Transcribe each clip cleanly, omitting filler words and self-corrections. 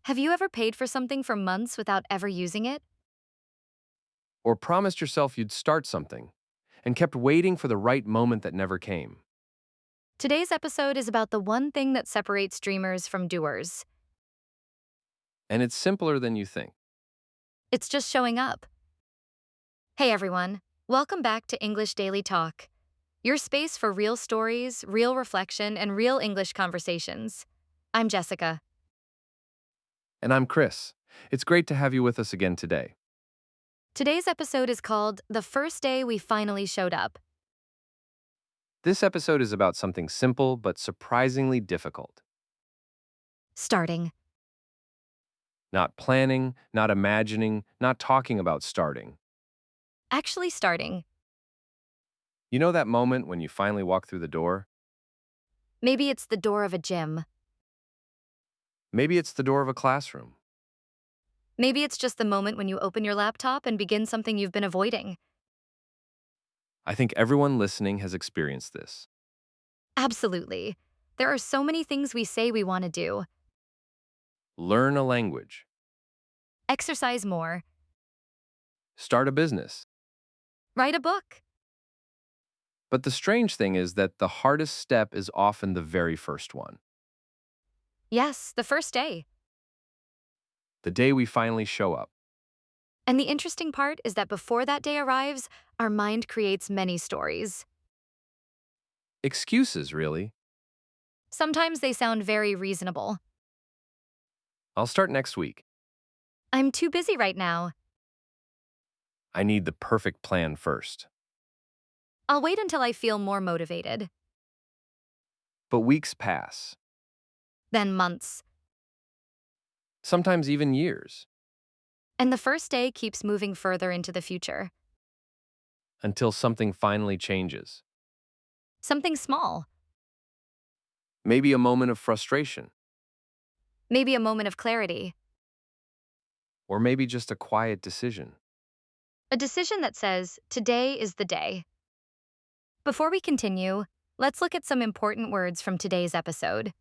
Have you ever paid for something for months without ever using it? Or promised yourself you'd start something and kept waiting for the right moment that never came. Today's episode is about the one thing that separates dreamers from doers. And it's simpler than you think. It's just showing up. Hey everyone, welcome back to English Daily Talk, your space for real stories, real reflection, and real English conversations. I'm Jessica. And I'm Chris. It's great to have you with us again today. Today's episode is called The First Day We Finally Showed Up. This episode is about something simple but surprisingly difficult. Starting. Not planning, not imagining, not talking about starting. Actually starting. You know that moment when you finally walk through the door? Maybe it's the door of a gym. Maybe it's the door of a classroom. Maybe it's just the moment when you open your laptop and begin something you've been avoiding. I think everyone listening has experienced this. Absolutely. There are so many things we say we want to do. Learn a language. Exercise more. Start a business. Write a book. But the strange thing is that the hardest step is often the very first one. Yes, the first day. The day we finally show up. And the interesting part is that before that day arrives, our mind creates many stories. Excuses, really. Sometimes they sound very reasonable. I'll start next week. I'm too busy right now. I need the perfect plan first. I'll wait until I feel more motivated. But weeks pass, Then months. sometimes even years, And the first day keeps moving further into the future. until something finally changes. Something small. Maybe a moment of frustration, Maybe a moment of clarity. or maybe just a quiet decision. A decision that says, today is the day. Before we continue, let's look at some important words from today's episode.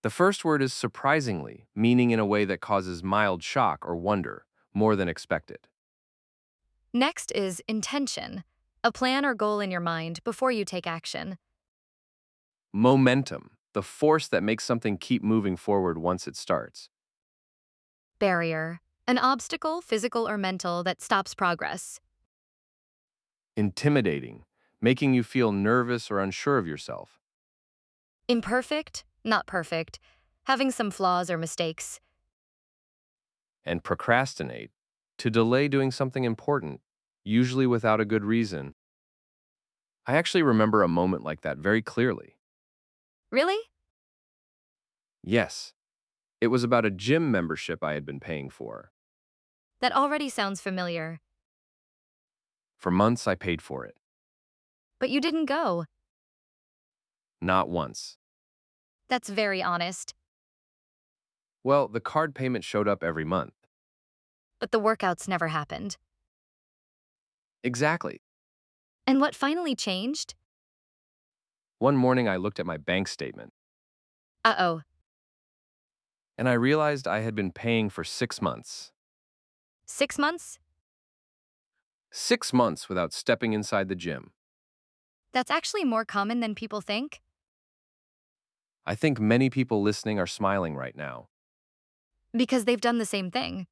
The first word is surprisingly, meaning in a way that causes mild shock or wonder, more than expected. Next is intention, a plan or goal in your mind before you take action. Momentum, the force that makes something keep moving forward once it starts. Barrier, an obstacle, physical or mental, that stops progress. Intimidating, making you feel nervous or unsure of yourself. Imperfect, not perfect, having some flaws or mistakes. And procrastinate, to delay doing something important, usually without a good reason. I actually remember a moment like that very clearly. Really? Yes, it was about a gym membership I had been paying for. That already sounds familiar. For months, I paid for it. But you didn't go. Not once. That's very honest. Well, the card payment showed up every month. But the workouts never happened. Exactly. And what finally changed? One morning, I looked at my bank statement, Uh-oh. and I realized I had been paying for 6 months. 6 months? 6 months without stepping inside the gym. That's actually more common than people think. I think many people listening are smiling right now. Because they've done the same thing.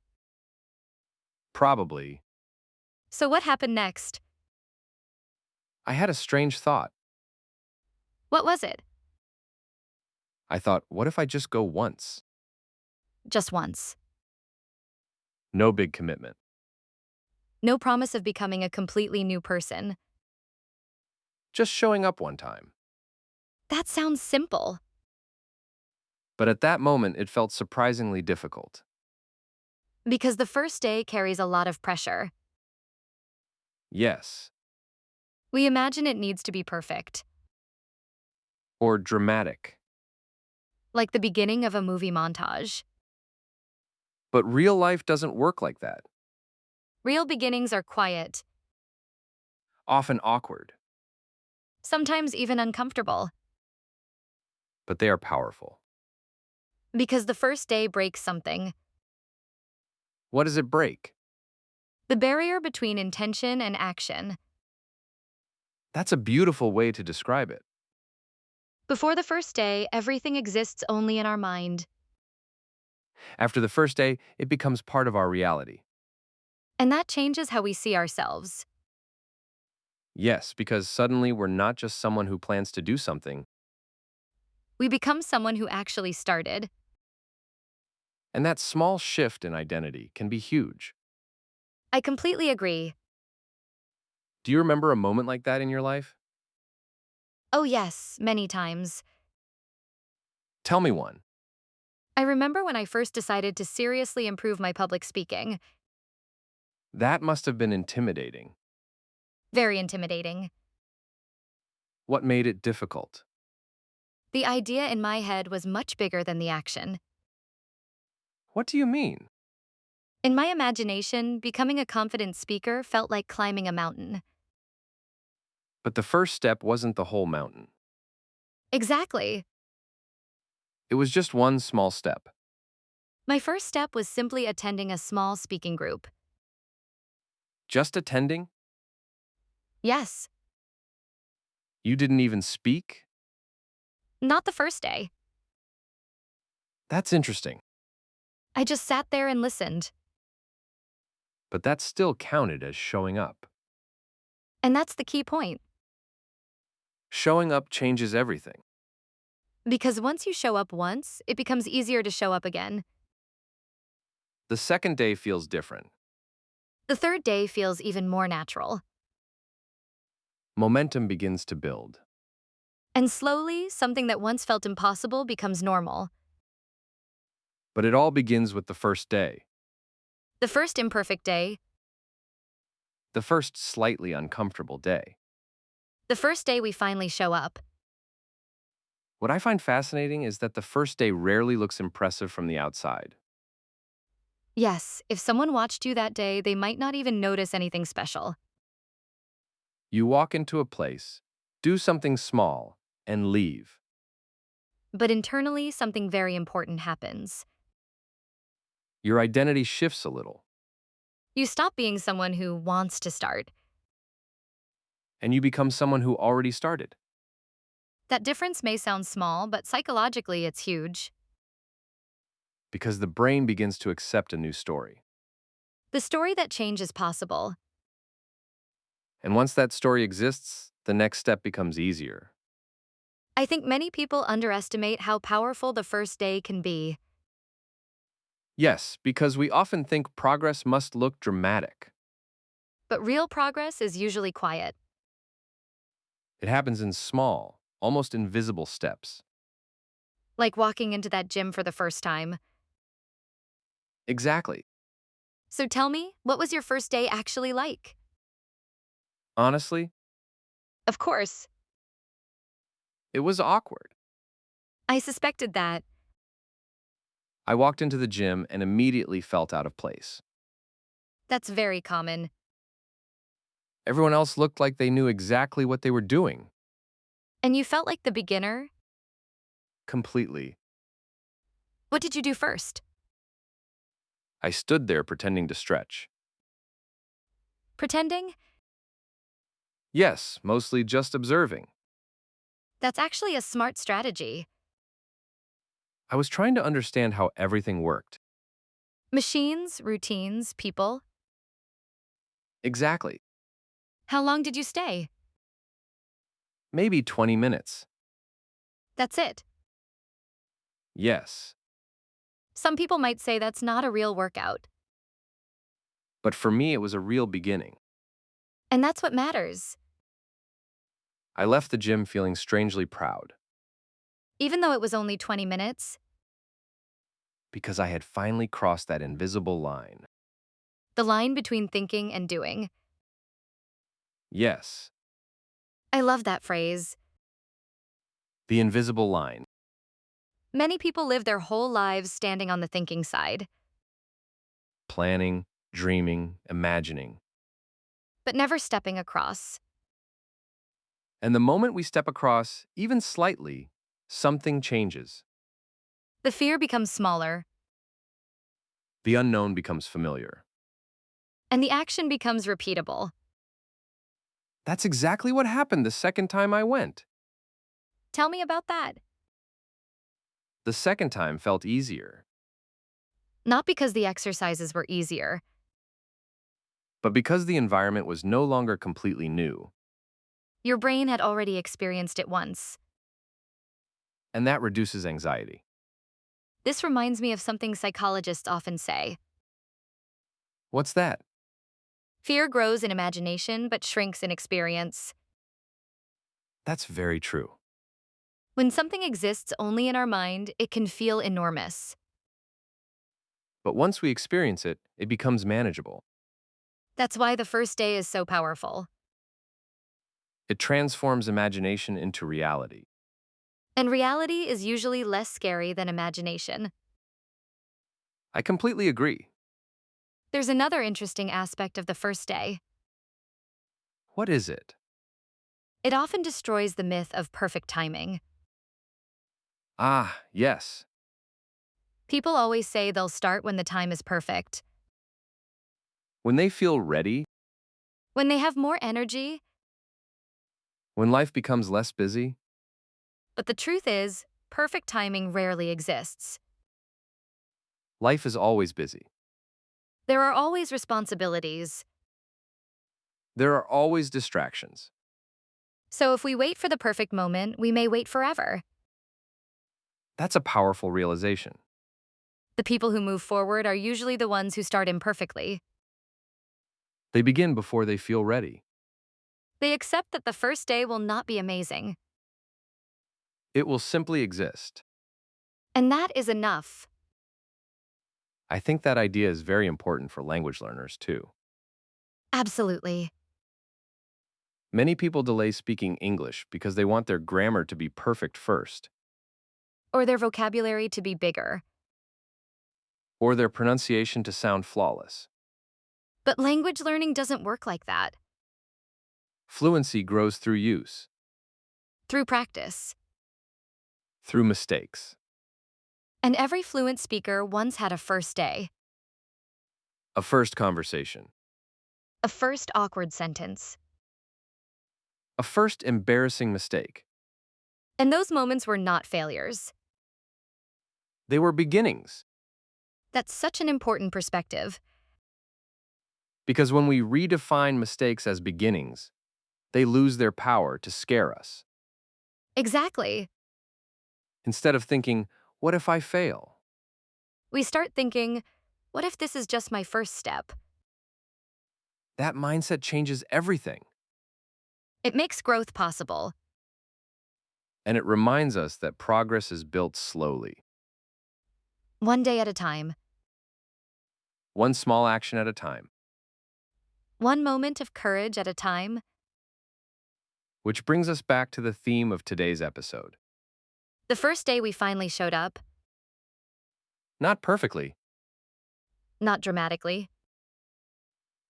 Probably. So what happened next? I had a strange thought. What was it? I thought, what if I just go once? Just once. No big commitment. No promise of becoming a completely new person. Just showing up one time. That sounds simple. But at that moment, it felt surprisingly difficult. Because the first day carries a lot of pressure. Yes. We imagine it needs to be perfect. Or dramatic. Like the beginning of a movie montage. But real life doesn't work like that. Real beginnings are quiet, Often awkward, sometimes even uncomfortable. but they are powerful. Because the first day breaks something. What does it break? The barrier between intention and action. That's a beautiful way to describe it. Before the first day, everything exists only in our mind. After the first day, it becomes part of our reality. And that changes how we see ourselves. Yes, because suddenly we're not just someone who plans to do something, We become someone who actually started. and that small shift in identity can be huge. I completely agree. Do you remember a moment like that in your life? Oh, yes, many times. Tell me one. I remember when I first decided to seriously improve my public speaking. That must have been intimidating. Very intimidating. What made it difficult? The idea in my head was much bigger than the action. What do you mean? In my imagination, becoming a confident speaker felt like climbing a mountain. But the first step wasn't the whole mountain. Exactly. It was just one small step. My first step was simply attending a small speaking group. Just attending? Yes, You didn't even speak? not the first day. That's interesting. I just sat there and listened. But that still counted as showing up. And that's the key point. Showing up changes everything. Because once you show up once, it becomes easier to show up again. The second day feels different. The third day feels even more natural. Momentum begins to build. And slowly, something that once felt impossible becomes normal. But it all begins with the first day, The first imperfect day, the first slightly uncomfortable day. the first day we finally show up. What I find fascinating is that the first day rarely looks impressive from the outside. Yes, if someone watched you that day, they might not even notice anything special. You walk into a place, do something small, and leave. But internally, something very important happens. Your identity shifts a little, You stop being someone who wants to start. and you become someone who already started. That difference may sound small, but psychologically, it's huge. Because the brain begins to accept a new story. The story that change is possible. And once that story exists, the next step becomes easier. I think many people underestimate how powerful the first day can be. Yes, because we often think progress must look dramatic. But real progress is usually quiet. It happens in small, almost invisible steps. Like walking into that gym for the first time. Exactly. So tell me, what was your first day actually like? Honestly, Of course, it was awkward. I suspected that. I walked into the gym and immediately felt out of place. That's very common. Everyone else looked like they knew exactly what they were doing. And you felt like the beginner? Completely. What did you do first? I stood there pretending to stretch. Pretending? Yes, mostly just observing. That's actually a smart strategy. I was trying to understand how everything worked. Machines, routines, people. Exactly. How long did you stay? Maybe 20 minutes. That's it. Yes. Some people might say that's not a real workout. But for me, it was a real beginning. And that's what matters. I left the gym feeling strangely proud Even though it was only 20 minutes, because I had finally crossed that invisible line. the line between thinking and doing. Yes, I love that phrase. the invisible line. Many people live their whole lives standing on the thinking side, Planning, dreaming, imagining. but never stepping across. And the moment we step across, even slightly, something changes. The fear becomes smaller, The unknown becomes familiar. and the action becomes repeatable. That's exactly what happened the second time I went. Tell me about that. The second time felt easier, Not because the exercises were easier. but because the environment was no longer completely new, Your brain had already experienced it once. and that reduces anxiety. This reminds me of something psychologists often say. What's that? Fear grows in imagination but shrinks in experience. That's very true. When something exists only in our mind, it can feel enormous. But once we experience it, it becomes manageable. That's why the first day is so powerful. It transforms imagination into reality. And reality is usually less scary than imagination. I completely agree. There's another interesting aspect of the first day. What is it? It often destroys the myth of perfect timing. Ah, yes. People always say they'll start when the time is perfect. When they feel ready, When they have more energy, when life becomes less busy, but the truth is, perfect timing rarely exists. life is always busy. There are always responsibilities. There are always distractions. So if we wait for the perfect moment, we may wait forever. That's a powerful realization. The people who move forward are usually the ones who start imperfectly. They begin before they feel ready. They accept that the first day will not be amazing. It will simply exist. And that is enough. I think that idea is very important for language learners, too. Absolutely. Many people delay speaking English because they want their grammar to be perfect first, Or their vocabulary to be bigger. or their pronunciation to sound flawless. But language learning doesn't work like that. Fluency grows through use, Through practice. through mistakes. And every fluent speaker once had a first day. A first conversation, A first awkward sentence. a first embarrassing mistake. And those moments were not failures. They were beginnings, That's such an important perspective. because when we redefine mistakes as beginnings, they lose their power to scare us. Exactly. Instead of thinking, what if I fail? We start thinking, what if this is just my first step? That mindset changes everything, It makes growth possible. and it reminds us that progress is built slowly, One day at a time. one small action at a time. One moment of courage at a time. Which brings us back to the theme of today's episode. The first day we finally showed up, Not perfectly, not dramatically.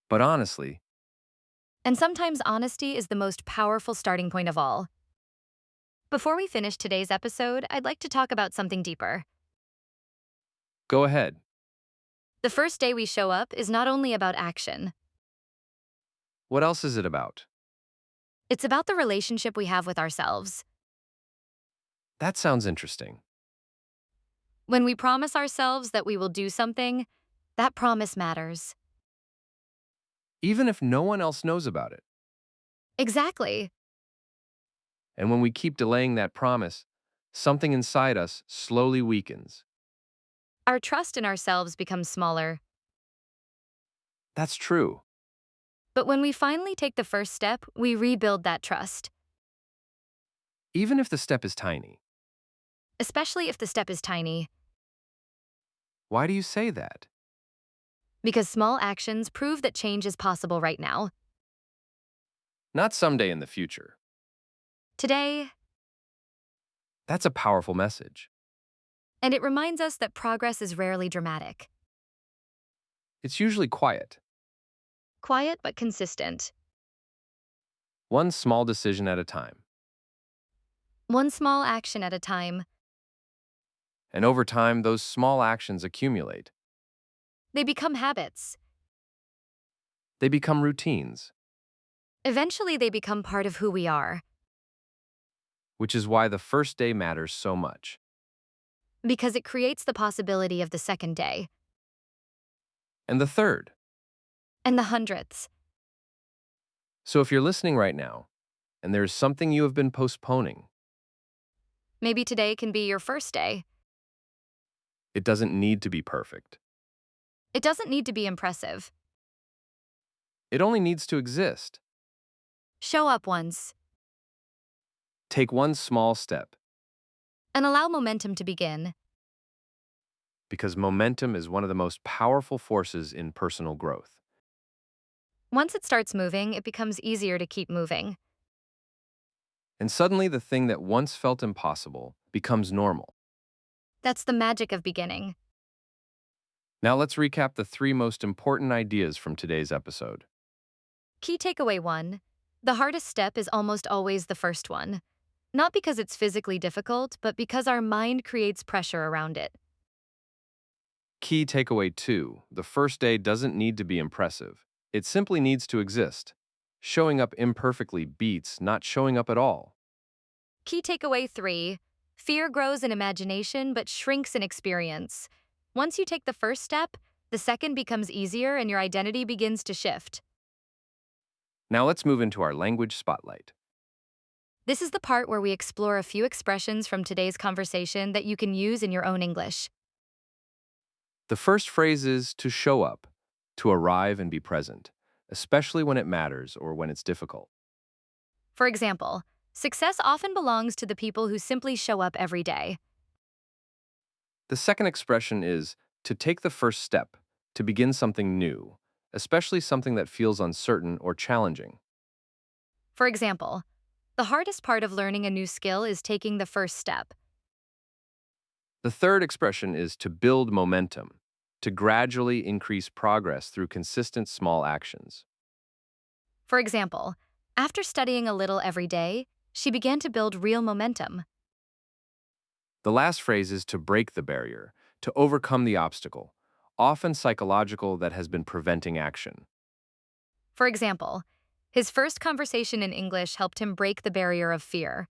but honestly, And sometimes honesty is the most powerful starting point of all. Before we finish today's episode, I'd like to talk about something deeper. go ahead. The first day we show up is not only about action, What else is it about? it's about the relationship we have with ourselves. That sounds interesting. When we promise ourselves that we will do something, that promise matters. Even if no one else knows about it. Exactly. And when we keep delaying that promise, something inside us slowly weakens. Our trust in ourselves becomes smaller. That's true. But when we finally take the first step, we rebuild that trust, Even if the step is tiny. especially if the step is tiny, Why do you say that? because small actions prove that change is possible right now. Not someday in the future. Today, That's a powerful message. and it reminds us that progress is rarely dramatic. It's usually quiet. Quiet but consistent. One small decision at a time. One small action at a time. And over time, those small actions accumulate. They become habits. They become routines, Eventually, they become part of who we are, which is why the first day matters so much. because it creates the possibility of the second day, And the third. and the hundredths. So if you're listening right now, and there's something you have been postponing, Maybe today can be your first day. it doesn't need to be perfect. It doesn't need to be impressive. It only needs to exist. Show up once Take one small step, and allow momentum to begin. because momentum is one of the most powerful forces in personal growth. Once it starts moving, it becomes easier to keep moving. And suddenly, the thing that once felt impossible becomes normal. That's the magic of beginning. Now, let's recap the three most important ideas from today's episode. Key takeaway 1. The hardest step is almost always the first one. Not because it's physically difficult, but because our mind creates pressure around it. Key takeaway 2. The first day doesn't need to be impressive. It simply needs to exist. Showing up imperfectly beats not showing up at all. Key takeaway 3. Fear grows in imagination but shrinks in experience. Once you take the first step, the second becomes easier and your identity begins to shift. Now let's move into our language spotlight. This is the part where we explore a few expressions from today's conversation that you can use in your own English. The first phrase is to show up, to arrive and be present, especially when it matters or when it's difficult. For example, success often belongs to the people who simply show up every day. The second expression is to take the first step, to begin something new, especially something that feels uncertain or challenging. For example, the hardest part of learning a new skill is taking the first step. The third expression is to build momentum, to gradually increase progress through consistent small actions. For example, after studying a little every day, she began to build real momentum. The last phrase is to break the barrier, to overcome the obstacle, often psychological, that has been preventing action. For example, his first conversation in English helped him break the barrier of fear.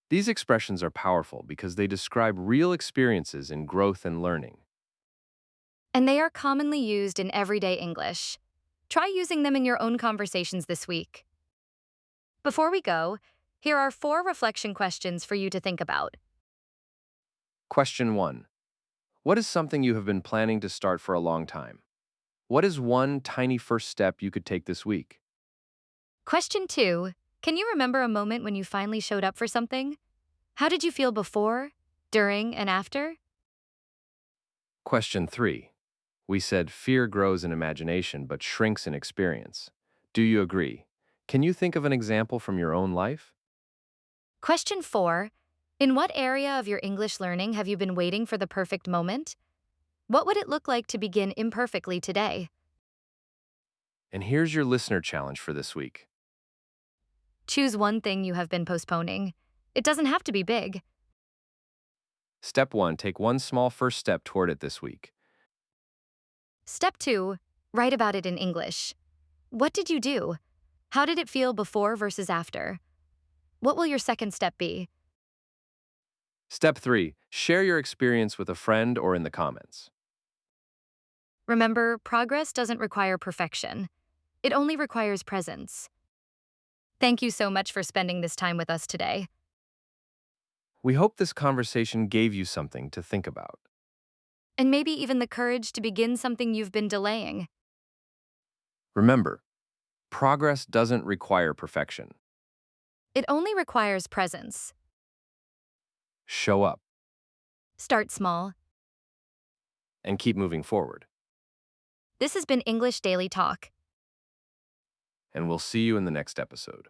These expressions are powerful because they describe real experiences in growth and learning. And they are commonly used in everyday English. Try using them in your own conversations this week. Before we go, here are 4 reflection questions for you to think about. Question 1. What is something you have been planning to start for a long time? What is one tiny first step you could take this week? Question 2. Can you remember a moment when you finally showed up for something? How did you feel before, during, and after? Question 3. We said fear grows in imagination but shrinks in experience. Do you agree? Can you think of an example from your own life? Question 4. In what area of your English learning have you been waiting for the perfect moment? What would it look like to begin imperfectly today? And here's your listener challenge for this week. Choose one thing you have been postponing. It doesn't have to be big. Step 1. Take one small first step toward it this week. Step 2. Write about it in English. What did you do? How did it feel before versus after? What will your second step be? Step 3. Share your experience with a friend or in the comments. Remember, progress doesn't require perfection. It only requires presence. Thank you so much for spending this time with us today. We hope this conversation gave you something to think about. And maybe even the courage to begin something you've been delaying. Remember, progress doesn't require perfection. It only requires presence. Show up Start small. and keep moving forward. This has been English Daily Talk. And we'll see you in the next episode.